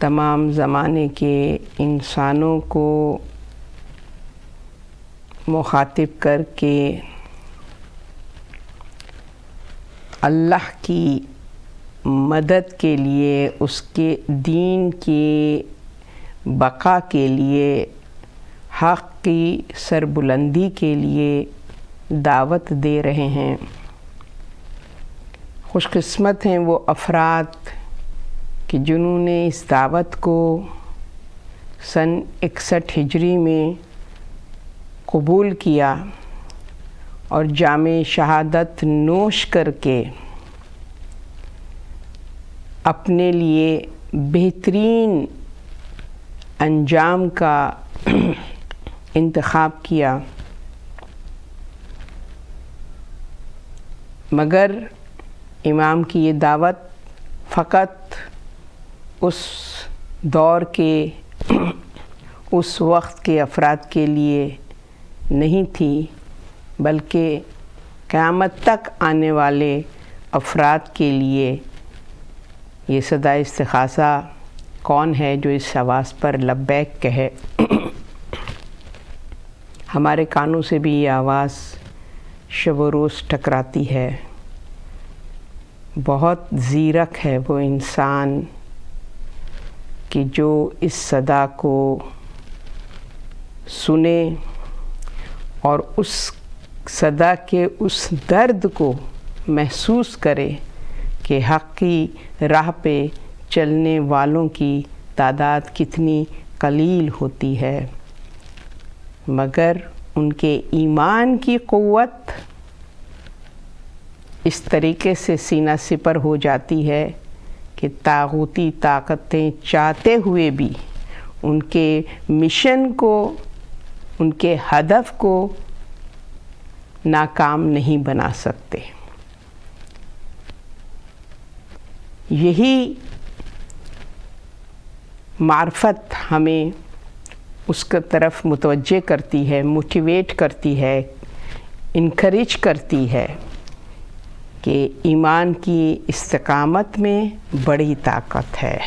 تمام زمانے کے انسانوں کو مخاطب کر کے اللہ کی مدد کے لیے، اس کے دین کی بقا کے لیے، حق کی سربلندی کے لیے دعوت دے رہے ہیں۔ خوش قسمت ہیں وہ افراد کہ جنہوں نے اس دعوت کو سن 61 ہجری میں قبول کیا اور جام شہادت نوش کر کے اپنے لیے بہترین انجام کا انتخاب کیا۔ مگر امام کی یہ دعوت فقط اس دور کے اس وقت کے افراد کے لیے نہیں تھی، بلکہ قیامت تک آنے والے افراد کے لیے۔ یہ صدا استغاثہ کون ہے جو اس آواز پر لبیک کہے؟ ہمارے کانوں سے بھی یہ آواز شب و روز ٹکراتی ہے۔ بہت زیرک ہے وہ انسان کہ جو اس صدا کو سنے اور اس صدا کے اس درد کو محسوس کرے کہ حق کی راہ پہ چلنے والوں کی تعداد کتنی قلیل ہوتی ہے، مگر ان کے ایمان کی قوت اس طریقے سے سینہ سپر ہو جاتی ہے کہ طاغوتی طاقتیں چاہتے ہوئے بھی ان کے مشن کو، ان کے ہدف کو ناکام نہیں بنا سکتے۔ یہی معرفت ہمیں اس کی طرف متوجہ کرتی ہے، موٹیویٹ کرتی ہے، انکریج کرتی ہے کہ ایمان کی استقامت میں بڑی طاقت ہے،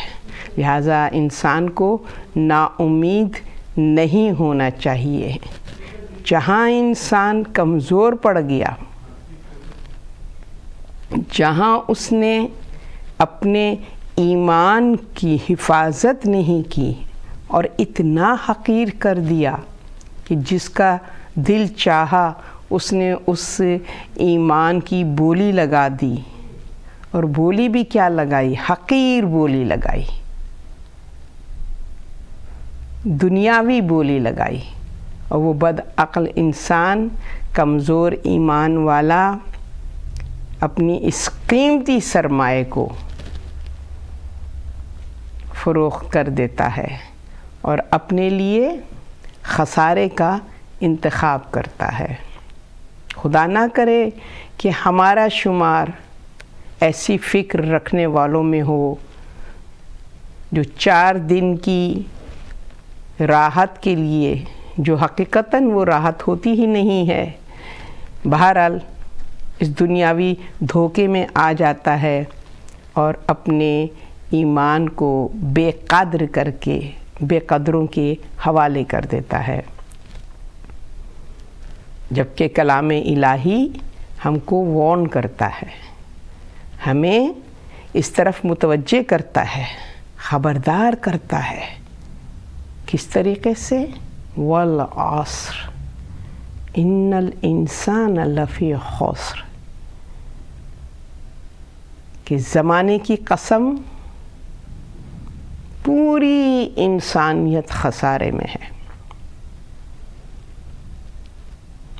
لہٰذا انسان کو نا امید نہیں ہونا چاہیے۔ جہاں انسان کمزور پڑ گیا، جہاں اس نے اپنے ایمان کی حفاظت نہیں کی اور اتنا حقیر کر دیا کہ جس کا دل چاہا اس نے اس ایمان کی بولی لگا دی، اور بولی بھی کیا لگائی؟ حقیر بولی لگائی، دنیاوی بولی لگائی۔ اور وہ بد عقل انسان، کمزور ایمان والا، اپنی اس قیمتی سرمایے کو فروخت کر دیتا ہے اور اپنے لیے خسارے کا انتخاب کرتا ہے۔ خدا نہ کرے کہ ہمارا شمار ایسی فکر رکھنے والوں میں ہو جو 4 دن کی راحت کے لیے، جو حقیقتاً وہ راحت ہوتی ہی نہیں ہے، بہرحال اس دنیاوی دھوکے میں آ جاتا ہے اور اپنے ایمان کو بے قدر کر کے بے قدروں کے حوالے کر دیتا ہے، جبکہ کلام الہی ہم کو وارن کرتا ہے، ہمیں اس طرف متوجہ کرتا ہے، خبردار کرتا ہے۔ کس طریقے سے؟ والعصر ان الانسان لفی خسر، کہ زمانے کی قسم پوری انسانیت خسارے میں ہے۔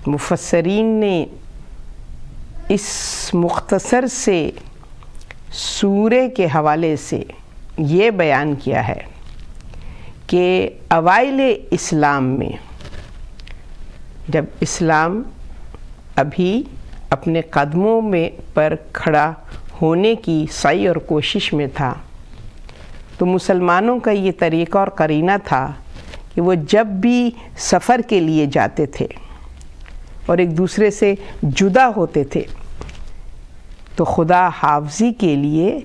مفسرین نے اس مختصر سے سورے کے حوالے سے یہ بیان کیا ہے کہ اوائل اسلام میں، جب اسلام ابھی اپنے قدموں میں پر کھڑا ہونے کی سعی اور کوشش میں تھا، تو مسلمانوں کا یہ طریقہ اور قرینہ تھا کہ وہ جب بھی سفر کے لیے جاتے تھے اور ایک دوسرے سے جدا ہوتے تھے تو خدا حافظی کے لیے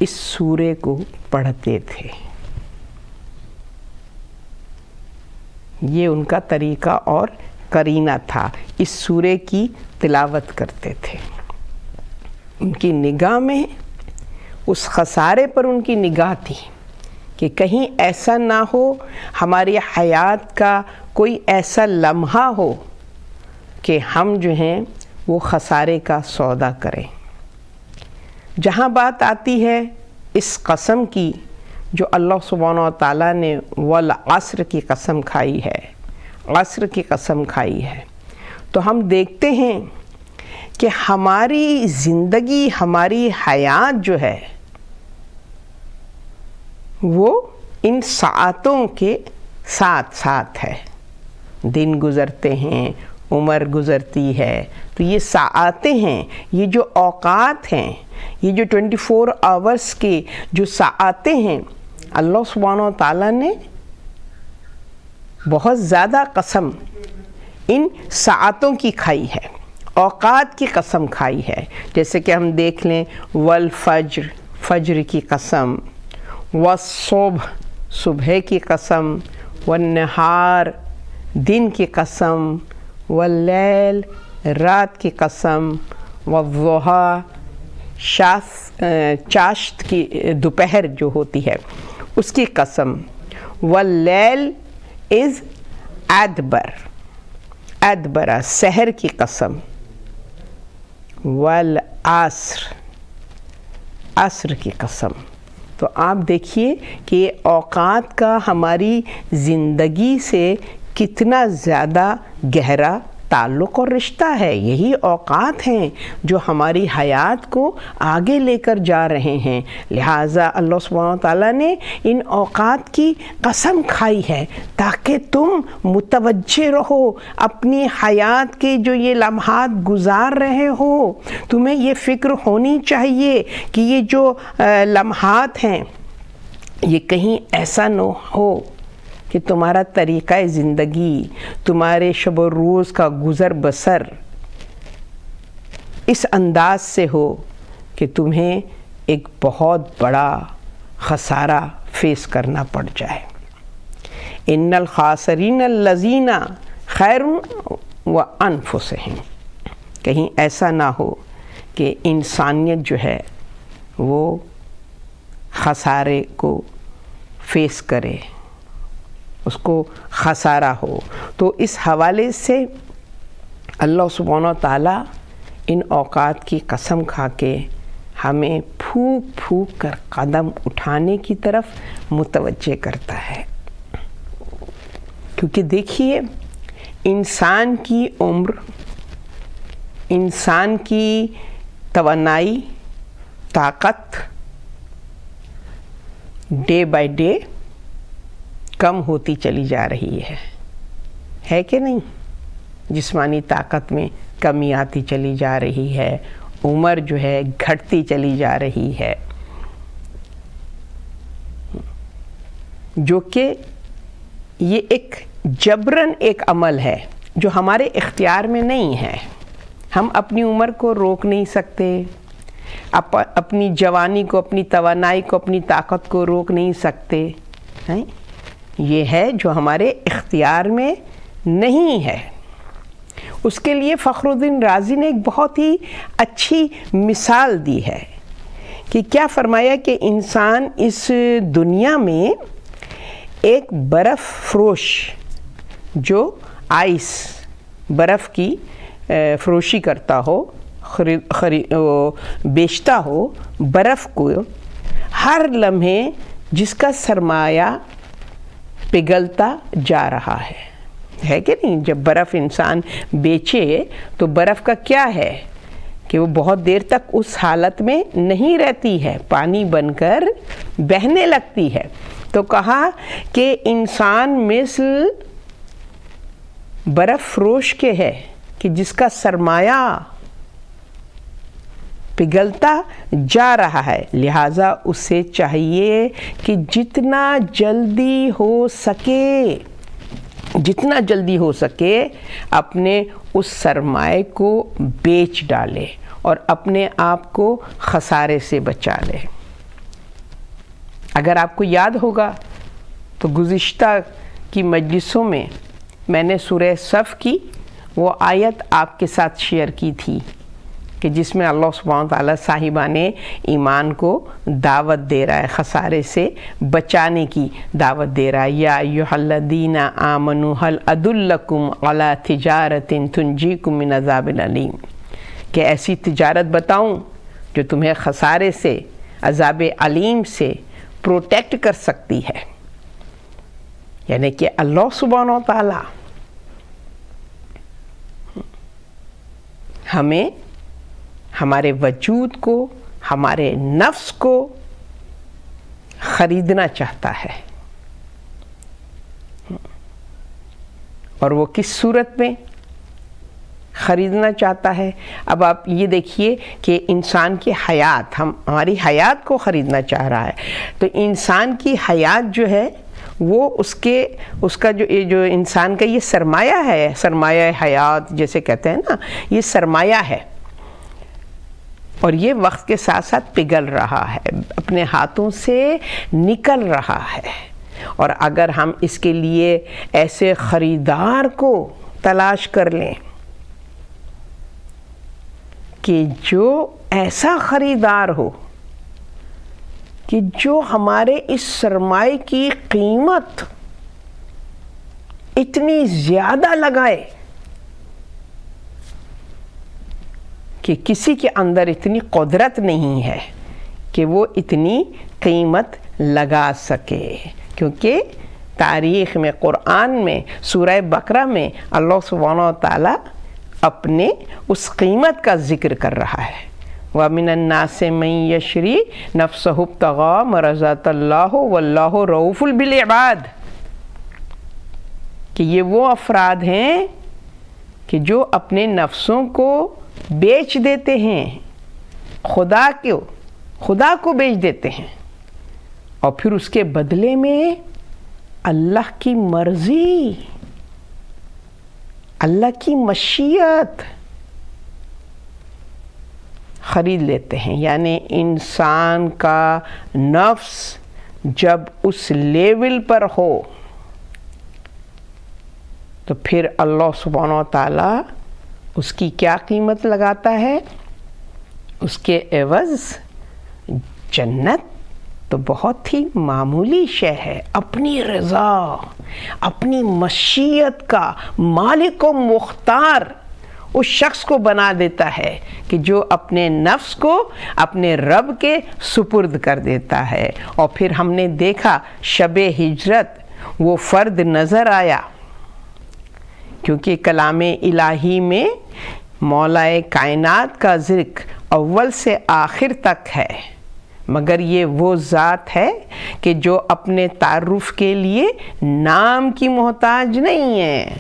اس سورے کو پڑھتے تھے۔ یہ ان کا طریقہ اور قرینہ تھا، اس سورے کی تلاوت کرتے تھے۔ ان کی نگاہ میں اس خسارے پر ان کی نگاہ تھی کہ کہیں ایسا نہ ہو ہماری حیات کا کوئی ایسا لمحہ ہو کہ ہم جو ہیں وہ خسارے کا سودا کریں۔ جہاں بات آتی ہے اس قسم کی جو اللہ سبحانہ و تعالیٰ نے والعصر کی قسم کھائی ہے، عصر کی قسم کھائی ہے، تو ہم دیکھتے ہیں کہ ہماری زندگی، ہماری حیات جو ہے وہ ان ساعتوں کے ساتھ ساتھ ہے۔ دن گزرتے ہیں، عمر گزرتی ہے، تو یہ ساعتیں ہیں، یہ جو اوقات ہیں، یہ جو 24 آورس کے جو ساعتیں ہیں، اللہ سبحانہ و تعالیٰ نے بہت زیادہ قسم ان ساعتوں کی کھائی ہے، اوقات کی قسم کھائی ہے۔ جیسے کہ ہم دیکھ لیں والفجر، فجر کی قسم، والصبح، صبح کی قسم، والنہار، دن کی قسم، واللیل، رات کی قسم، والضحیٰ، چاشت کی دوپہر جو ہوتی ہے اس کی قسم، واللیل از ادبر، ادبرا، سحر کی قسم، والعصر، عصر کی قسم۔ تو آپ دیکھیے کہ یہ اوقات کا ہماری زندگی سے کتنا زیادہ گہرا تعلق اور رشتہ ہے۔ یہی اوقات ہیں جو ہماری حیات کو آگے لے کر جا رہے ہیں، لہٰذا اللہ سبحانہ وتعالیٰ نے ان اوقات کی قسم کھائی ہے تاکہ تم متوجہ رہو اپنی حیات کے جو یہ لمحات گزار رہے ہو، تمہیں یہ فکر ہونی چاہیے کہ یہ جو لمحات ہیں یہ کہیں ایسا نہ ہو کہ تمہارا طریقہ زندگی، تمہارے شب و روز کا گزر بسر اس انداز سے ہو کہ تمہیں ایک بہت بڑا خسارہ فیس کرنا پڑ جائے۔ ان الخاسرین الذین خسروا انفسہم، کہیں ایسا نہ ہو کہ انسانیت جو ہے وہ خسارے کو فیس کرے، اس کو خسارہ ہو۔ تو اس حوالے سے اللہ سبحانہ و تعالیٰ ان اوقات کی قسم کھا کے ہمیں پھونک پھونک کر قدم اٹھانے کی طرف متوجہ کرتا ہے، کیونکہ دیکھیے انسان کی عمر، انسان کی توانائی، طاقت ڈے بائی ڈے کم ہوتی چلی جا رہی ہے کہ نہیں؟ جسمانی طاقت میں کمی آتی چلی جا رہی ہے، عمر جو ہے گھٹتی چلی جا رہی ہے، جو کہ یہ ایک جبراً ایک عمل ہے جو ہمارے اختیار میں نہیں ہے۔ ہم اپنی عمر کو روک نہیں سکتے، اپنی جوانی کو، اپنی توانائی کو، اپنی طاقت کو روک نہیں سکتے ہیں، یہ ہے جو ہمارے اختیار میں نہیں ہے۔ اس کے لیے فخر الدین رازی نے ایک بہت ہی اچھی مثال دی ہے کہ کیا فرمایا کہ انسان اس دنیا میں ایک برف فروش جو آئس، برف کی فروشی کرتا ہو، بیچتا ہو برف کو، ہر لمحے جس کا سرمایہ پگھلتا جا رہا ہے کہ نہیں؟ جب برف انسان بیچے تو برف کا کیا ہے کہ وہ بہت دیر تک اس حالت میں نہیں رہتی ہے، پانی بن کر بہنے لگتی ہے۔ تو کہا کہ انسان مثل برف فروش کے ہے کہ جس کا سرمایہ پگھلتا جا رہا ہے، لہٰذا اسے چاہیے کہ جتنا جلدی ہو سکے اپنے اس سرمائے کو بیچ ڈالے اور اپنے آپ کو خسارے سے بچا لے۔ اگر آپ کو یاد ہوگا تو گزشتہ کی مجلسوں میں میں نے سورہ صف کی وہ آیت آپ کے ساتھ شیئر کی تھی کہ جس میں اللہ سبحانہ وتعالیٰ صاحبان ایمان کو دعوت دے رہا ہے، خسارے سے بچانے کی دعوت دے رہا ہے۔ یا ایھا الذین آمنوا ھل ادلکم علی تجارۃ تنجیکم من عذاب علیم، کہ ایسی تجارت بتاؤں جو تمہیں خسارے سے، عذاب علیم سے پروٹیکٹ کر سکتی ہے۔ یعنی کہ اللہ سبحانہ وتعالیٰ ہمیں، ہمارے وجود کو، ہمارے نفس کو خریدنا چاہتا ہے، اور وہ کس صورت میں خریدنا چاہتا ہے؟ اب آپ یہ دیکھیے کہ انسان کی حیات، ہماری حیات کو خریدنا چاہ رہا ہے، تو انسان کی حیات جو ہے وہ اس کا جو انسان کا یہ سرمایہ ہے، سرمایہ حیات جیسے کہتے ہیں نا، یہ سرمایہ ہے، اور یہ وقت کے ساتھ ساتھ پگھل رہا ہے، اپنے ہاتھوں سے نکل رہا ہے۔ اور اگر ہم اس کے لیے ایسے خریدار کو تلاش کر لیں کہ جو ایسا خریدار ہو کہ جو ہمارے اس سرمایہ کی قیمت اتنی زیادہ لگائے کہ کسی کے اندر اتنی قدرت نہیں ہے کہ وہ اتنی قیمت لگا سکے، کیونکہ تاریخ میں، قرآن میں، سورہ بقرہ میں اللہ سبحانہ وتعالیٰ اپنے اس قیمت کا ذکر کر رہا ہے۔ وَمِنَ النَّاسِ مَن يَشْرِي نَفْسَهُ ابْتِغَاءَ مَرْضَاتِ اللَّهِ وَاللَّهُ رَءُوفٌ بِالْعِبَادِ، کہ یہ وہ افراد ہیں کہ جو اپنے نفسوں کو بیچ دیتے ہیں، خدا کو بیچ دیتے ہیں، اور پھر اس کے بدلے میں اللہ کی مرضی، اللہ کی مشیت خرید لیتے ہیں۔ یعنی انسان کا نفس جب اس لیول پر ہو تو پھر اللہ سبحانہ وتعالیٰ اس کی کیا قیمت لگاتا ہے؟ اس کے عوض جنت تو بہت ہی معمولی شے ہے، اپنی رضا، اپنی مشیت کا مالک و مختار اس شخص کو بنا دیتا ہے کہ جو اپنے نفس کو اپنے رب کے سپرد کر دیتا ہے۔ اور پھر ہم نے دیکھا شب ہجرت وہ فرد نظر آیا، کیونکہ کلام الہی میں مولا کائنات کا ذکر اول سے آخر تک ہے، مگر یہ وہ ذات ہے کہ جو اپنے تعارف کے لیے نام کی محتاج نہیں ہے،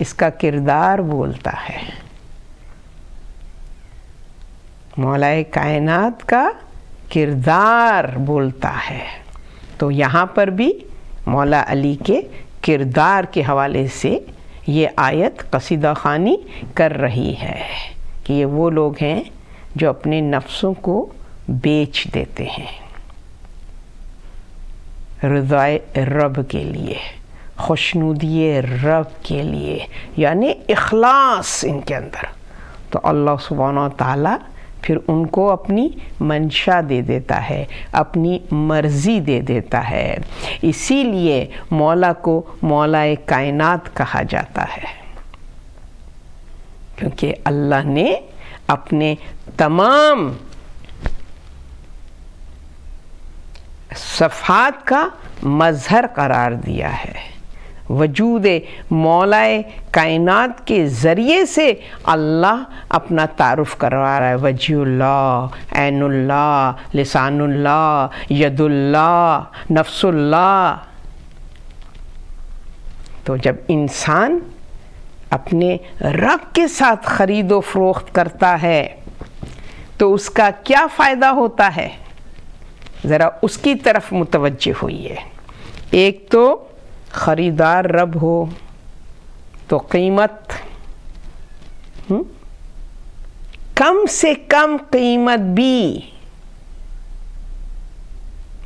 اس کا کردار بولتا ہے۔ مولا کائنات کا کردار بولتا ہے، تو یہاں پر بھی مولا علی کے کردار کے حوالے سے یہ آیت قصیدہ خوانی کر رہی ہے کہ یہ وہ لوگ ہیں جو اپنے نفسوں کو بیچ دیتے ہیں رضائے رب کے لیے، خوشنودی رب کے لیے، یعنی اخلاص ان کے اندر، تو اللہ سبحانہ تعالیٰ پھر ان کو اپنی منشا دے دیتا ہے، اپنی مرضی دے دیتا ہے۔ اسی لیے مولا کو مولا کائنات کہا جاتا ہے، کیونکہ اللہ نے اپنے تمام صفات کا مظہر قرار دیا ہے۔ وجود مولا کائنات کے ذریعے سے اللہ اپنا تعارف کروا رہا ہے، وجہ اللہ، عین اللہ، لسان اللہ، ید اللہ، نفس اللہ۔ تو جب انسان اپنے رب کے ساتھ خرید و فروخت کرتا ہے تو اس کا کیا فائدہ ہوتا ہے؟ ذرا اس کی طرف متوجہ ہوئیے۔ ایک تو خریدار رب ہو تو قیمت کم سے کم قیمت بھی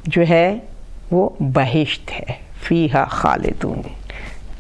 جو ہے وہ بہشت ہے، فیہا خالدون،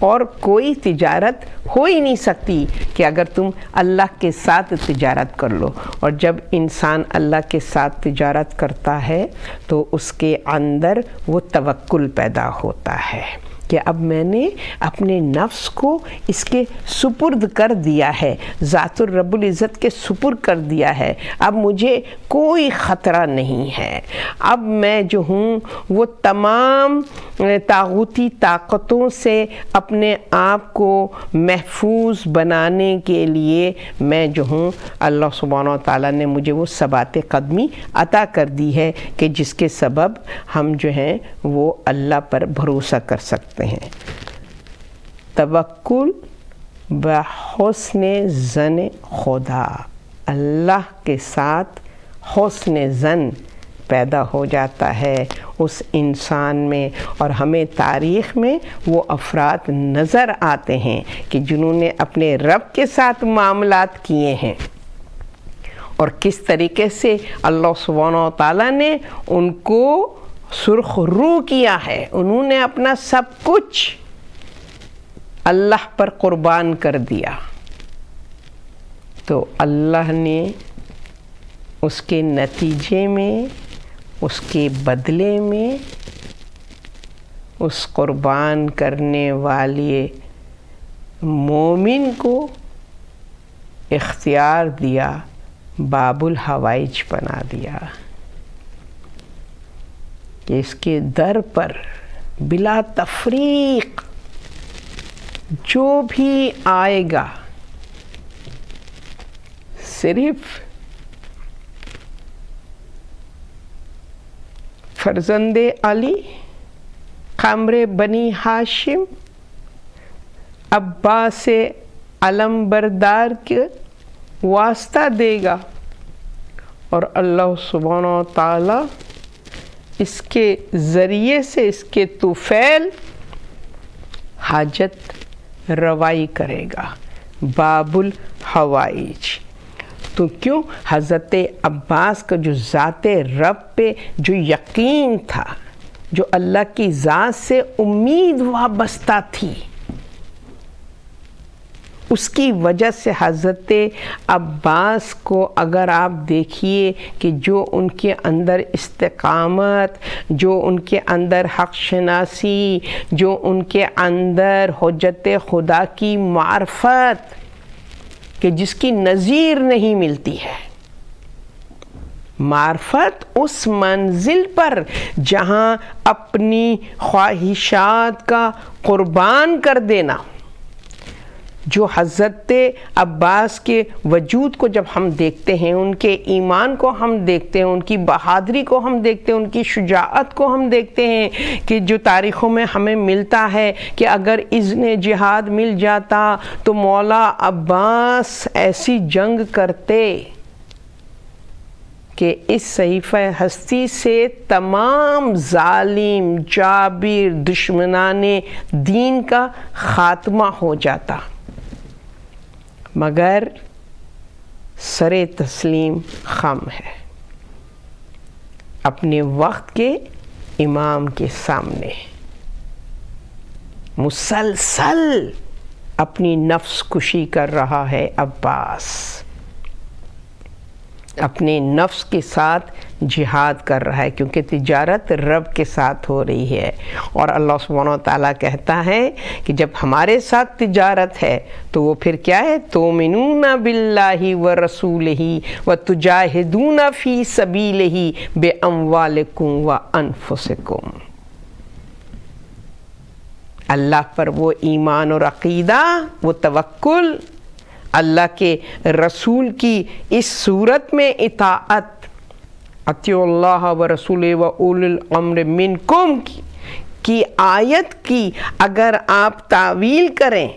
اور کوئی تجارت ہو ہی نہیں سکتی کہ اگر تم اللہ کے ساتھ تجارت کر لو. اور جب انسان اللہ کے ساتھ تجارت کرتا ہے تو اس کے اندر وہ توکل پیدا ہوتا ہے کہ اب میں نے اپنے نفس کو اس کے سپرد کر دیا ہے، ذات الرب العزت کے سپرد کر دیا ہے، اب مجھے کوئی خطرہ نہیں ہے. اب میں جو ہوں وہ تمام طاغوتی طاقتوں سے اپنے آپ کو محفوظ بنانے کے لیے میں جو ہوں اللہ سبحانہ و تعالیٰ نے مجھے وہ ثبات قدمی عطا کر دی ہے کہ جس کے سبب ہم جو ہیں وہ اللہ پر بھروسہ کر سکتے ہیں. توکل بحسن ظن خدا، اللہ کے ساتھ حسن ظن پیدا ہو جاتا ہے اس انسان میں. اور ہمیں تاریخ میں وہ افراد نظر آتے ہیں کہ جنہوں نے اپنے رب کے ساتھ معاملات کیے ہیں اور کس طریقے سے اللہ سبحانہ و تعالیٰ نے ان کو سرخ رو کیا ہے. انہوں نے اپنا سب کچھ اللہ پر قربان کر دیا تو اللہ نے اس کے نتیجے میں، اس کے بدلے میں اس قربان کرنے والے مومن کو اختیار دیا، باب الحوائج بنا دیا کہ اس کے در پر بلا تفریق جو بھی آئے گا صرف فرزند علی، قمر بنی ہاشم، عباس علم بردار کے واسطہ دے گا اور اللہ سبحانہ و تعالیٰ اس کے ذریعے سے اس کے طفیل حاجت روائی کرے گا، باب الحوائج. تو کیوں حضرت عباس کا جو ذات رب پہ جو یقین تھا، جو اللہ کی ذات سے امید وابستہ تھی، اس کی وجہ سے حضرت عباس کو اگر آپ دیکھیے کہ جو ان کے اندر استقامت، جو ان کے اندر حق شناسی، جو ان کے اندر حجت خدا کی معرفت کہ جس کی نظیر نہیں ملتی ہے، معرفت اس منزل پر جہاں اپنی خواہشات کا قربان کر دینا، جو حضرت عباس کے وجود کو جب ہم دیکھتے ہیں، ان کے ایمان کو ہم دیکھتے ہیں، ان کی بہادری کو ہم دیکھتے ہیں، ان کی شجاعت کو ہم دیکھتے ہیں کہ جو تاریخوں میں ہمیں ملتا ہے کہ اگر اذن جہاد مل جاتا تو مولا عباس ایسی جنگ کرتے کہ اس صحیفہ ہستی سے تمام ظالم جابر دشمنان دین کا خاتمہ ہو جاتا، مگر سر تسلیم خم ہے اپنے وقت کے امام کے سامنے، مسلسل اپنی نفس کشی کر رہا ہے عباس، اپنے نفس کے ساتھ جہاد کر رہا ہے کیونکہ تجارت رب کے ساتھ ہو رہی ہے. اور اللہ سبحانہ و تعالیٰ کہتا ہے کہ جب ہمارے ساتھ تجارت ہے تو وہ پھر کیا ہے؟ تؤمنون باللہ ورسولہ وتجاہدون فی سبیلہ باموالکم وانفسکم. اللہ پر وہ ایمان اور عقیدہ، وہ توکل، اللہ کے رسول کی اس صورت میں اطاعت، اطیعوا اللہ ورسولہ واولی الامر منکم کی آیت کی اگر آپ تعویل کریں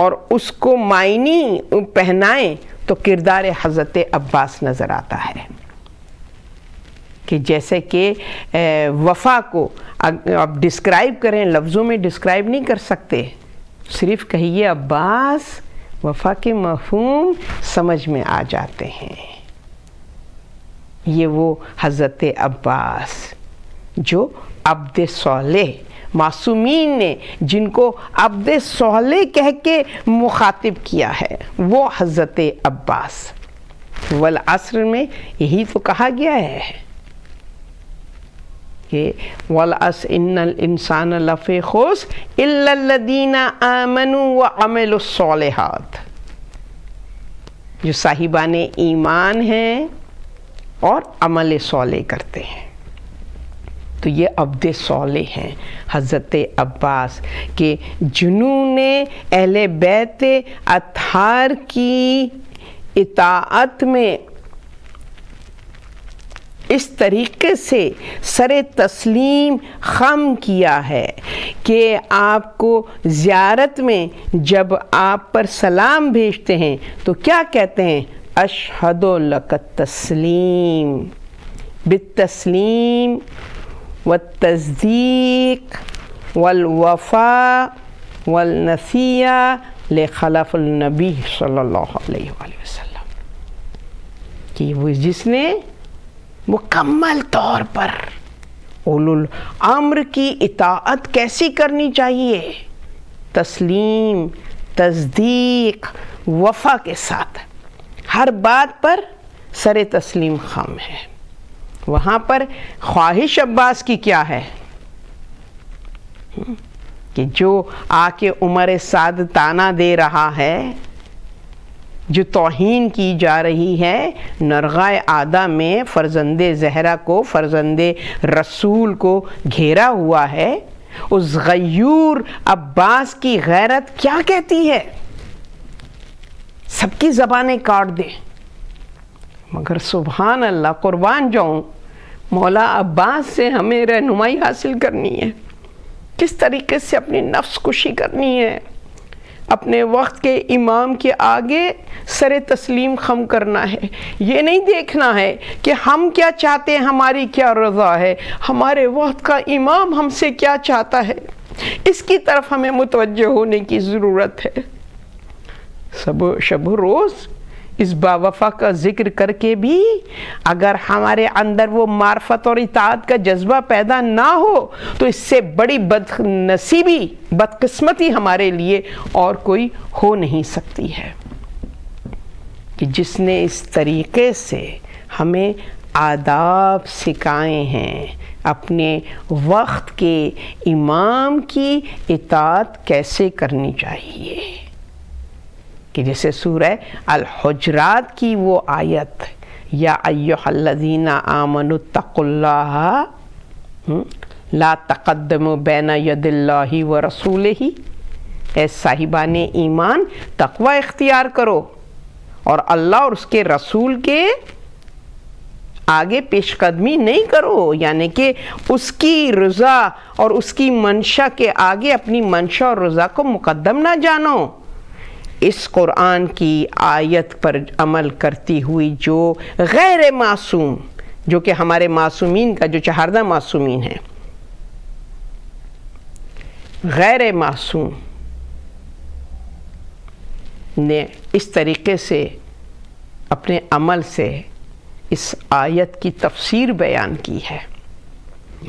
اور اس کو معنی پہنائیں تو کردار حضرت عباس نظر آتا ہے کہ جیسے کہ وفا کو آپ ڈسکرائب کریں، لفظوں میں ڈسکرائب نہیں کر سکتے، صرف کہیے عباس، وفا کے مفہوم سمجھ میں آ جاتے ہیں. یہ وہ حضرت عباس جو عبد صالح معصومین نے جن کو عبد صالح کہہ کے مخاطب کیا ہے وہ حضرت عباس. والعصر میں یہی تو کہا گیا ہے کہ والعصر ان الانسان لفی خسر الا الذین آمنوا وعملوا الصالحات. جو صاحبان ایمان ہیں اور عمل صالح کرتے ہیں. تو یہ عبد صالح ہیں حضرت عباس کہ جنہوں نے اہل بیت اطہار کی اطاعت میں اس طریقے سے سر تسلیم خم کیا ہے کہ آپ کو زیارت میں جب آپ پر سلام بھیجتے ہیں تو کیا کہتے ہیں؟ اشہد لک التسلیم بالتسلیم والتصدیق والوفاء والنصیحہ لخلف النبی صلی اللہ علیہ وآلہ وسلم. کہ وہ جس نے مکمل طور پر اولو الامر کی اطاعت کیسی کرنی چاہیے؟ تسلیم، تصدیق، وفا کے ساتھ ہر بات پر سر تسلیم خم ہے. وہاں پر خواہش عباس کی کیا ہے کہ جو آ کے عمر سعد تانا دے رہا ہے، جو توہین کی جا رہی ہے، نرغائے عادہ میں فرزند زہرا کو، فرزند رسول کو گھیرا ہوا ہے، اس غیور عباس کی غیرت کیا کہتی ہے؟ سب کی زبانیں کاٹ دے. مگر سبحان اللہ، قربان جاؤں، مولا عباس سے ہمیں رہنمائی حاصل کرنی ہے. کس طریقے سے اپنی نفس کشی کرنی ہے، اپنے وقت کے امام کے آگے سر تسلیم خم کرنا ہے. یہ نہیں دیکھنا ہے کہ ہم کیا چاہتے ہیں، ہماری کیا رضا ہے، ہمارے وقت کا امام ہم سے کیا چاہتا ہے. اس کی طرف ہمیں متوجہ ہونے کی ضرورت ہے. شب و روز اس باوفا کا ذکر کر کے بھی اگر ہمارے اندر وہ معرفت اور اطاعت کا جذبہ پیدا نہ ہو تو اس سے بڑی بد نصیبی، بدقسمتی ہمارے لیے اور کوئی ہو نہیں سکتی ہے. کہ جس نے اس طریقے سے ہمیں آداب سکھائے ہیں، اپنے وقت کے امام کی اطاعت کیسے کرنی چاہیے. کہ جیسے سورہ الحجرات کی وہ آیت، یا ایھا الذین آمنوا اتقوا اللہ لا تقدموا بین ید اللہ ورسولہ. اے صاحبان ایمان، تقوی اختیار کرو اور اللہ اور اس کے رسول کے آگے پیش قدمی نہیں کرو. یعنی کہ اس کی رضا اور اس کی منشا کے آگے اپنی منشا اور رضا کو مقدم نہ جانو. اس قرآن کی آیت پر عمل کرتی ہوئی جو غیر معصوم، جو کہ ہمارے معصومین کا جو چہاردہ معصومین ہیں، غیر معصوم نے اس طریقے سے اپنے عمل سے اس آیت کی تفسیر بیان کی ہے.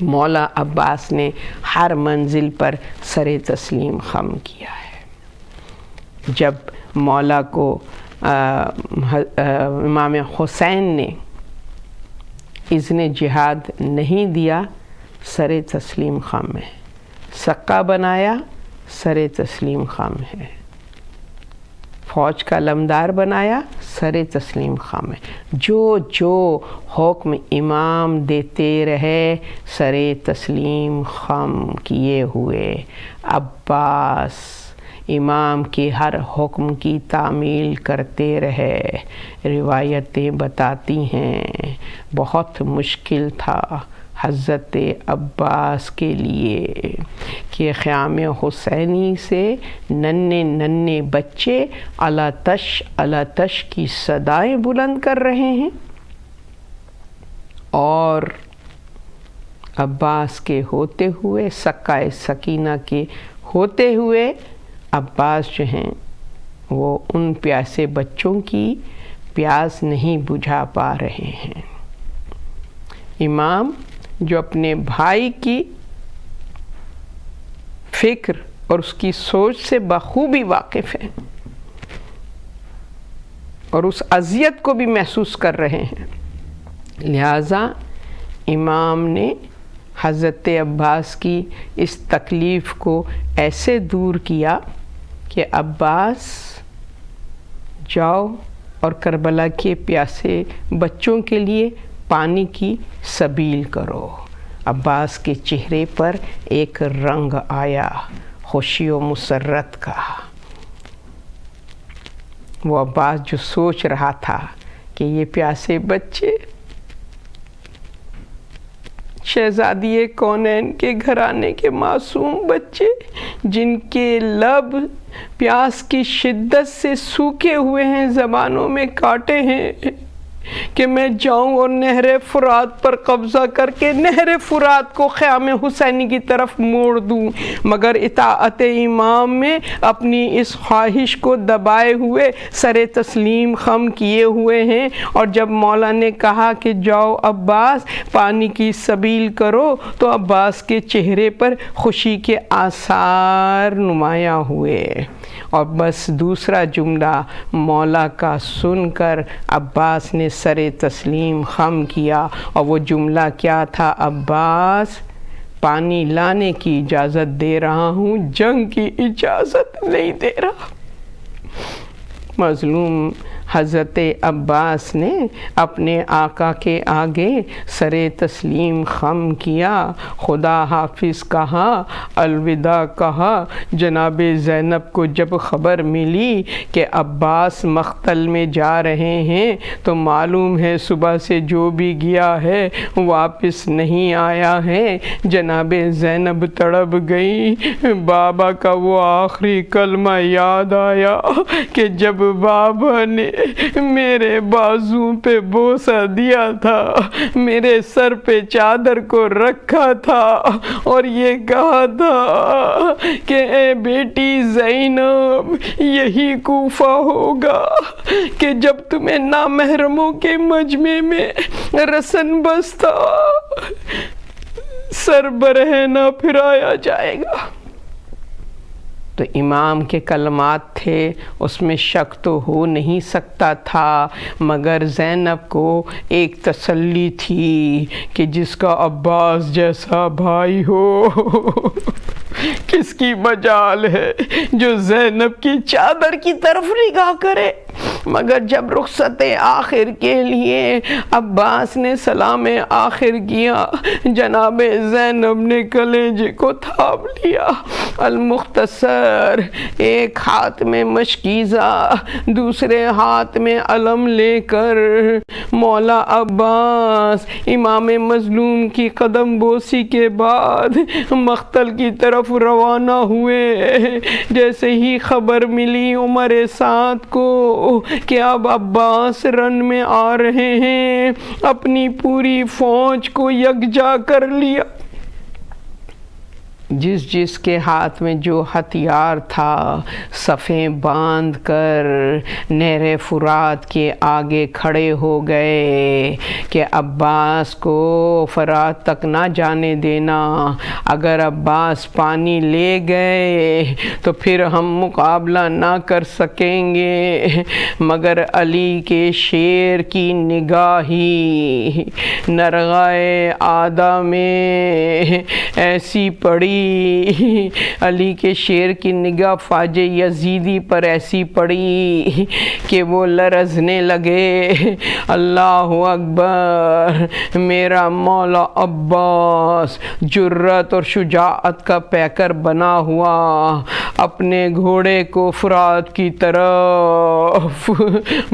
مولا عباس نے ہر منزل پر سر تسلیم خم کیا ہے. جب مولا کو امام حسین نے اذن جہاد نہیں دیا، سر تسلیم خم ہے. سقہ بنایا، سر تسلیم خم ہے. فوج کا علمدار بنایا، سر تسلیم خم ہے. جو حکم امام دیتے رہے سر تسلیم خم کیے ہوئے. عباس امام کے ہر حکم کی تعمیل کرتے رہے. روایتیں بتاتی ہیں بہت مشکل تھا حضرت عباس کے لیے کہ خیام حسینی سے ننھے بچے الاتش کی صدائیں بلند کر رہے ہیں، اور عباس کے ہوتے ہوئے، سقہ سکینہ کے ہوتے ہوئے عباس جو ہیں وہ ان پیاسے بچوں کی پیاس نہیں بجھا پا رہے ہیں. امام جو اپنے بھائی کی فکر اور اس کی سوچ سے بخوبی واقف ہیں اور اس اذیت کو بھی محسوس کر رہے ہیں۔ لہٰذا امام نے حضرت عباس کی اس تکلیف کو ایسے دور کیا کہ عباس جاؤ اور کربلا کے پیاسے بچوں کے لیے پانی کی سبیل کرو۔ عباس کے چہرے پر ایک رنگ آیا خوشی و مسرت کا۔ وہ عباس جو سوچ رہا تھا کہ یہ پیاسے بچے شہزادی کونین کے گھرانے کے معصوم بچے جن کے لب پیاس کی شدت سے سوکھے ہوئے ہیں، زبانوں میں کانٹے ہیں، کہ میں جاؤں اور نہر فرات پر قبضہ کر کے نہر فرات کو خیام حسینی کی طرف موڑ دوں، مگر اطاعت امام میں اپنی اس خواہش کو دبائے ہوئے سر تسلیم خم کیے ہوئے ہیں۔ اور جب مولا نے کہا کہ جاؤ عباس پانی کی سبیل کرو، تو عباس کے چہرے پر خوشی کے آثار نمایاں ہوئے، اور بس دوسرا جملہ مولا کا سن کر عباس نے سر تسلیم خم کیا، اور وہ جملہ کیا تھا؟ عباس پانی لانے کی اجازت دے رہا ہوں، جنگ کی اجازت نہیں دے رہا۔ مظلوم حضرت عباس نے اپنے آقا کے آگے سر تسلیم خم کیا، خدا حافظ کہا، الوداع کہا۔ جناب زینب کو جب خبر ملی کہ عباس مقتل میں جا رہے ہیں تو معلوم ہے صبح سے جو بھی گیا ہے واپس نہیں آیا ہے۔ جناب زینب تڑپ گئی، بابا کا وہ آخری کلمہ یاد آیا کہ جب بابا نے میرے بازو پہ بوسہ دیا تھا، میرے سر پہ چادر کو رکھا تھا اور یہ کہا تھا کہ اے بیٹی زینب، یہی کوفہ ہوگا کہ جب تمہیں نامحرموں کے مجمع میں رسن بستہ سر برہ نہ پھرایا جائے گا۔ تو امام کے کلمات تھے، اس میں شک تو ہو نہیں سکتا تھا، مگر زینب کو ایک تسلی تھی کہ جس کا عباس جیسا بھائی ہو کس کی مجال ہے جو زینب کی چادر کی طرف نگاہ کرے۔ مگر جب رخصت آخر کے لیے عباس نے سلام آخر کیا، جناب زینب نے کلیجے کو تھام لیا۔ المختصر، ایک ہاتھ میں مشکیزہ دوسرے ہاتھ میں علم لے کر مولا عباس امام مظلوم کی قدم بوسی کے بعد مقتل کی طرف روانہ ہوئے۔ جیسے ہی خبر ملی عمر سعد کو کہ اب عباس رن میں آ رہے ہیں، اپنی پوری فوج کو یکجا کر لیا۔ جس کے ہاتھ میں جو ہتھیار تھا صفیں باندھ کر نہر فرات کے آگے کھڑے ہو گئے کہ عباس کو فرات تک نہ جانے دینا۔ اگر عباس پانی لے گئے تو پھر ہم مقابلہ نہ کر سکیں گے، مگر علی کے شیر کی نگاہی نرغائے آدھا میں ایسی پڑی، علی کے شیر کی نگاہ فاج یزیدی پر ایسی پڑی کہ وہ لرزنے لگے۔ اللہ اکبر، میرا مولا عباس جرات اور شجاعت کا پیکر بنا ہوا اپنے گھوڑے کو فرات کی طرف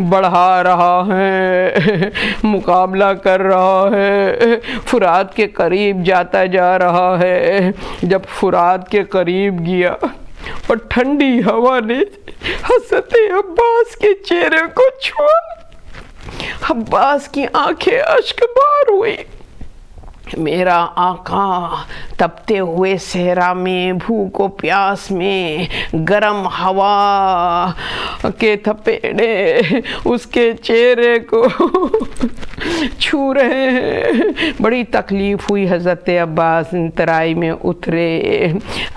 بڑھا رہا ہے، مقابلہ کر رہا ہے، فرات کے قریب جاتا جا رہا ہے۔ جب فرات کے قریب گیا اور ٹھنڈی ہوا نے حضرت عباس کے چہرے کو چھوا، عباس کی آنکھیں اشک بار ہوئی۔ میرا آقا تپتے ہوئے صحرا میں، بھوک و پیاس میں، گرم ہوا کے تھپیڑے اس کے چہرے کو چھو رہے ہیں۔ بڑی تکلیف ہوئی، حضرت عباس ترائی میں اترے،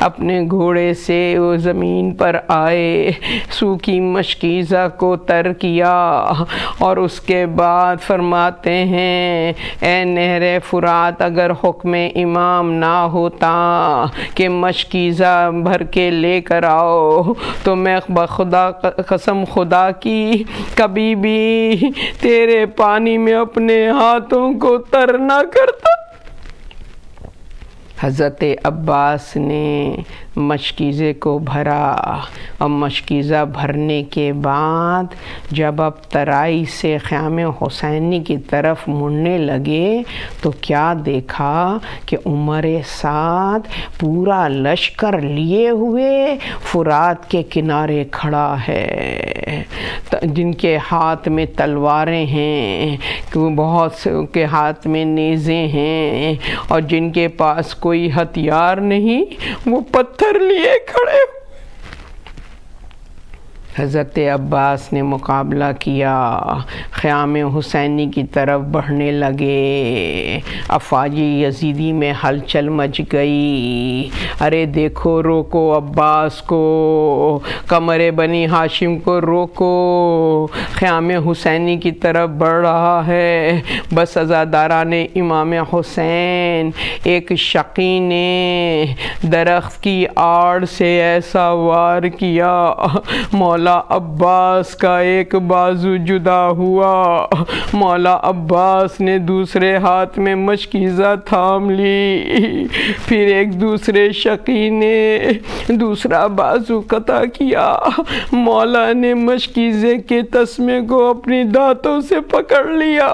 اپنے گھوڑے سے وہ زمین پر آئے، سوکھی مشکیزہ کو تر کیا اور اس کے بعد فرماتے ہیں اے نہر فرات، اگر حکم امام نہ ہوتا کہ مشکیزہ بھر کے لے کر آؤ تو میں بخدا قسم خدا کی کبھی بھی تیرے پانی میں اپنے ہاتھوں کو تر نہ کرتا۔ حضرت عباس نے مشکیزے کو بھرا اور مشکیزہ بھرنے کے بعد جب اب ترائی سے خیام حسینی کی طرف مڑنے لگے تو کیا دیکھا کہ عمر سعد پورا لشکر لیے ہوئے فرات کے کنارے کھڑا ہے، جن کے ہاتھ میں تلواریں ہیں، بہت سے کے ہاتھ میں نیزیں ہیں، اور جن کے پاس کوئی ہتھیار نہیں وہ پتھر لیے کھڑے۔ حضرت عباس نے مقابلہ کیا، خیام حسینی کی طرف بڑھنے لگے، افواج یزیدی میں ہلچل مچ گئی، ارے دیکھو روکو عباس کو، قمر بنی ہاشم کو روکو، خیام حسینی کی طرف بڑھ رہا ہے۔ بس عزاداران امام حسین، ایک شقی نے درخت کی آڑ سے ایسا وار کیا، مولا عباس کا ایک بازو جدا ہوا، مولا عباس نے دوسرے ہاتھ میں مشکیزہ تھام لی، پھر ایک دوسرے شقی نے دوسرا بازو قطع کیا، مولا نے مشکیزے کے تسمے کو اپنی دانتوں سے پکڑ لیا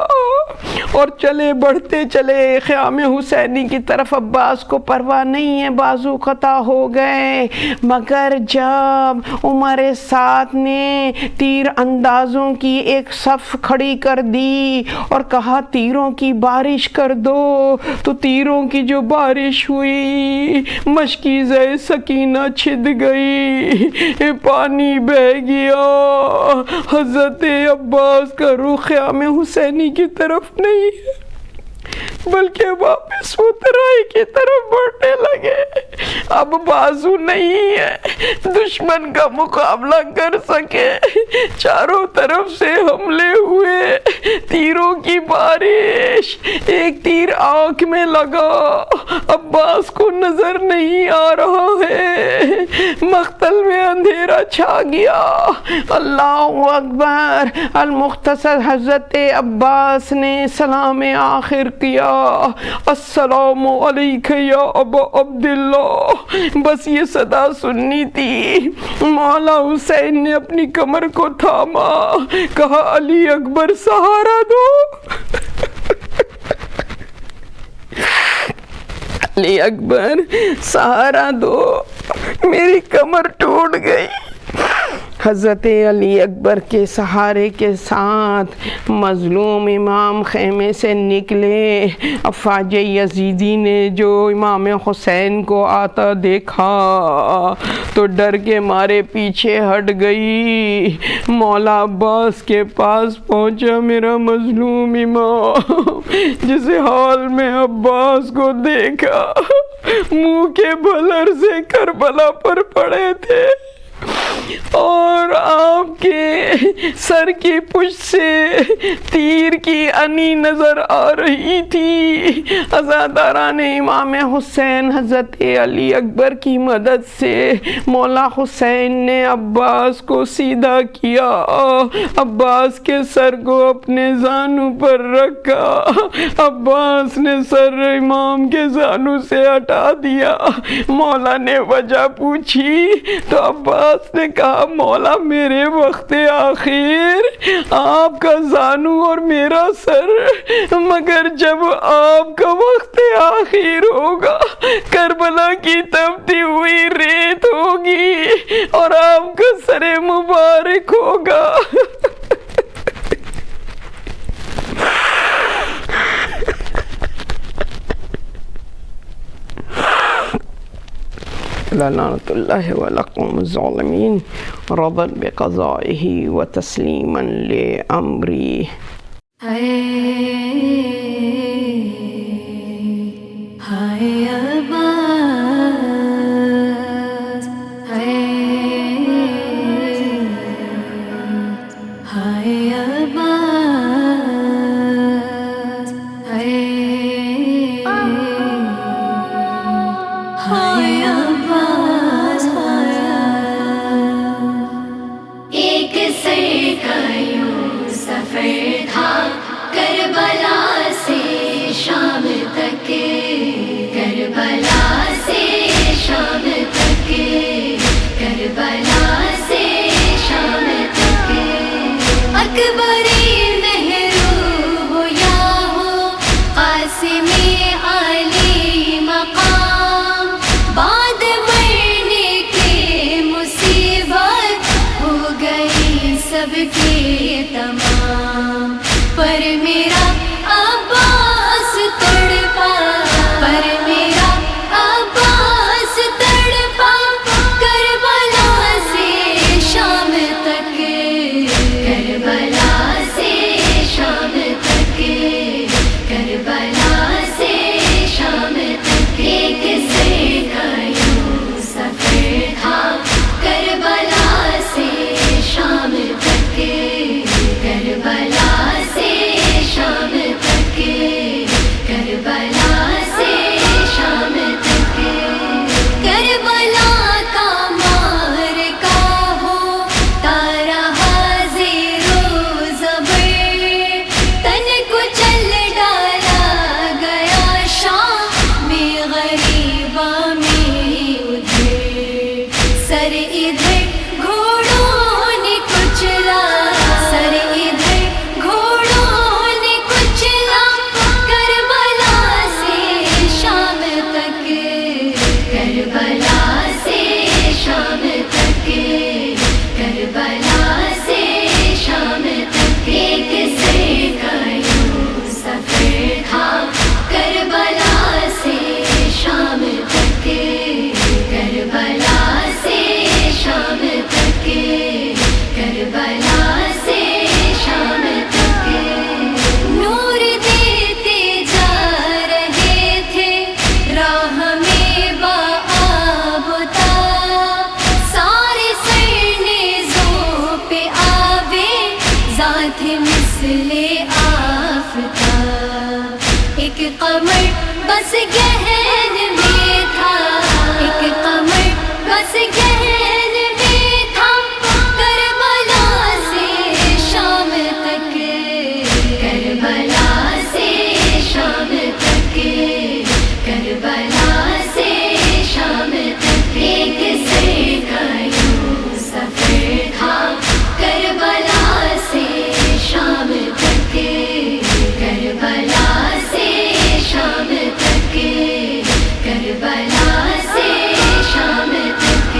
اور چلے بڑھتے چلے خیام حسینی کی طرف۔ عباس کو پرواہ نہیں ہے، بازو قطع ہو گئے، مگر جب عمر سعد نے تیر اندازوں کی ایک صف کھڑی کر دی اور کہا تیروں کی بارش کر دو، تو تیروں کی جو بارش ہوئی، مشکیزہ سکینہ چھد گئی، پانی بہہ گیا۔ حضرت عباس کا رخ خیام حسینی کی طرف نہیں ہے بلکہ واپس وہ ترائی کی طرف بڑھنے لگے۔ اب بازو نہیں ہے دشمن کا مقابلہ کر سکے، چاروں طرف سے حملے ہوئے، تیروں کی بارش، ایک تیر آنکھ میں لگا، عباس کو نظر نہیں آ رہا ہے، مقتل میں اندھیرا چھا گیا۔ اللہ اکبر۔ المختصر حضرت عباس نے سلام آخر کیا، السلام علیکہ یا ابا عبداللہ، بس یہ صدا سننی تھی۔ مولا حسین نے اپنی کمر کو تھاما، کہا علی اکبر سہارا دو، علی اکبر سہارا دو، میری کمر ٹوٹ گئی۔ حضرت علی اکبر کے سہارے کے ساتھ مظلوم امام خیمے سے نکلے۔ افواج یزیدی نے جو امام حسین کو آتا دیکھا تو ڈر کے مارے پیچھے ہٹ گئی۔ مولا عباس کے پاس پہنچا میرا مظلوم امام، جس حال میں عباس کو دیکھا منہ کے بھلر سے کربلا پر پڑے تھے اور آپ کے سر کی پشت سے تیر کی انی نظر آ رہی تھی۔ عزاداران امام حسین حضرت علی اکبر کی مدد سے مولا حسین نے عباس کو سیدھا کیا، عباس کے سر کو اپنے زانو پر رکھا، عباس نے سر امام کے زانو سے ہٹا دیا۔ مولا نے وجہ پوچھی تو عباس نے کہا مولا میرے وقت آخر آپ کا زانو اور میرا سر، مگر جب آپ کا وقت آخر ہوگا کربلا کی تپتی ہوئی ریت ہوگی اور آپ کا سر مبارک ہوگا۔ لعنت اللہ ولقوم الظالمین رضا بقضائه وتسلیما لأمری۔ کربلا سے شام تک، کربلا سے شام تک، کربلا سے شام تک، اکبری مہرو ہو یا ہو قاسمی عالی مقام، بعد مرنے کے مصیبت ہو گئی سب کے تمام، پر میرا عباس تڑپا، پر میرا عباس تڑپا، کربلا سے شام تک، کربلا سے شام تک، کربلا سے شام تک، ایک سر کا یوں سفر تھا کربلا سے شام تک، کربلا سے شام تک، کربلا سے شام تک، کربلا کا معرکہ ہوتا رہا زیر و زبر، تن کو چل ڈالا گیا شام میں غریبہ میں ادھر، سر ادھر گھوڑوں نے کچلا، سر ادھر گھوڑوں نے کچلا، کربلا سے شام تک، کربلا سے شام تک، کربلا سے شام تک، ایک سر کا یوں سفر تھا کربلا سے شام تک، کربلا سے شام تک، کربلا سے شام تک، نور دیتے جا رہے تھے راہ میں بآب و تاب، سارے سرنیزوں پہ آوے ذات مثل آفتاب، ایک قمر بس گہن میں تھا، ایک قمر بس گہن میں تھا، کربلا سے شام تک، کربلا سے شام تک، کربلا سے شام تک، ایک سر کا یوں سفر تھا کربلا سے شام تک، کربلا سے شام تک، کربلا سے شام تک،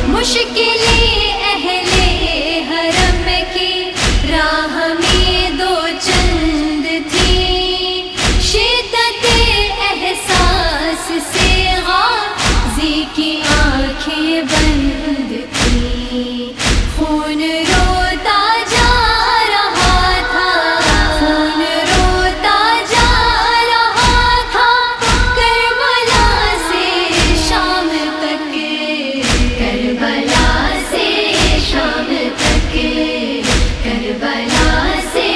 مشکلیں اہل حرم کی راہ میں دو چند تھی، شدت احساس سے غازی کی آنکھیں بند تھی، خون روتا جا رہا تھا، خون روتا جا رہا تھا، کربلا سے شام تک، کربلا سے شام تک، کربلا سے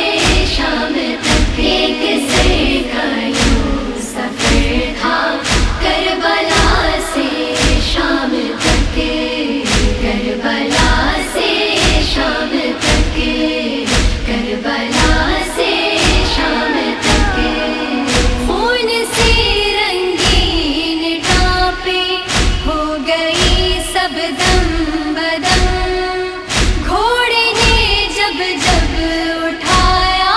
شام تک، ایک سر کا یوں سفر تھا کربلا سے شام تک، کربلا سے شام تک، کربلا سے شام تک، خون سے رنگین ٹاپے ہو گئی سب دم بدم، گھوڑے نے جب جب اٹھایا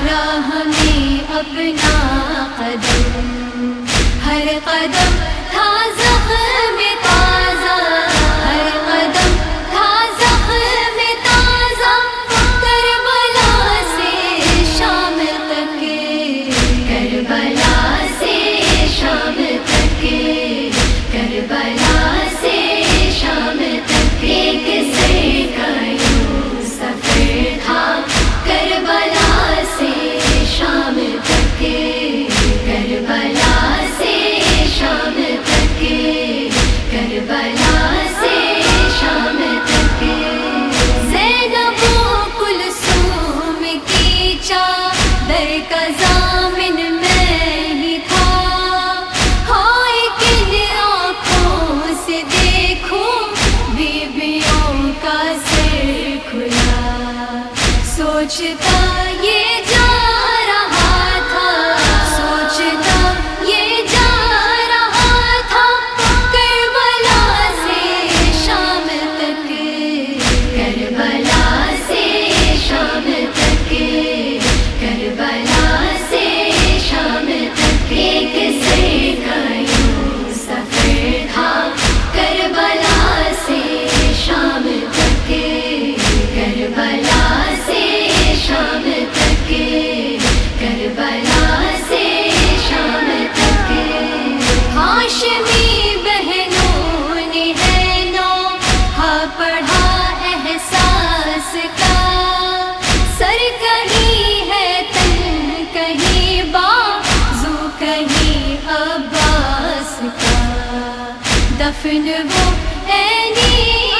راہ میں اپنا قدم، ہر قدم تھا زخم تازہ، ہر قدم تھا زخم تازہ، کربلا سے شام تک، کربلا سے شام تک، کربلا سے شام تک، ایک سر کا یوں سفر تھا کربلا سے شام تک، کربلا سے شام تک، کربلا سے شام تک، زینب و کلثوم کی چادر کا ضامن میں ہی تھا، ہائے کن آنکھوں سے دیکھوں بیبیوں کا سر کھلا، سوچتا یہ جا دفن وہ عینی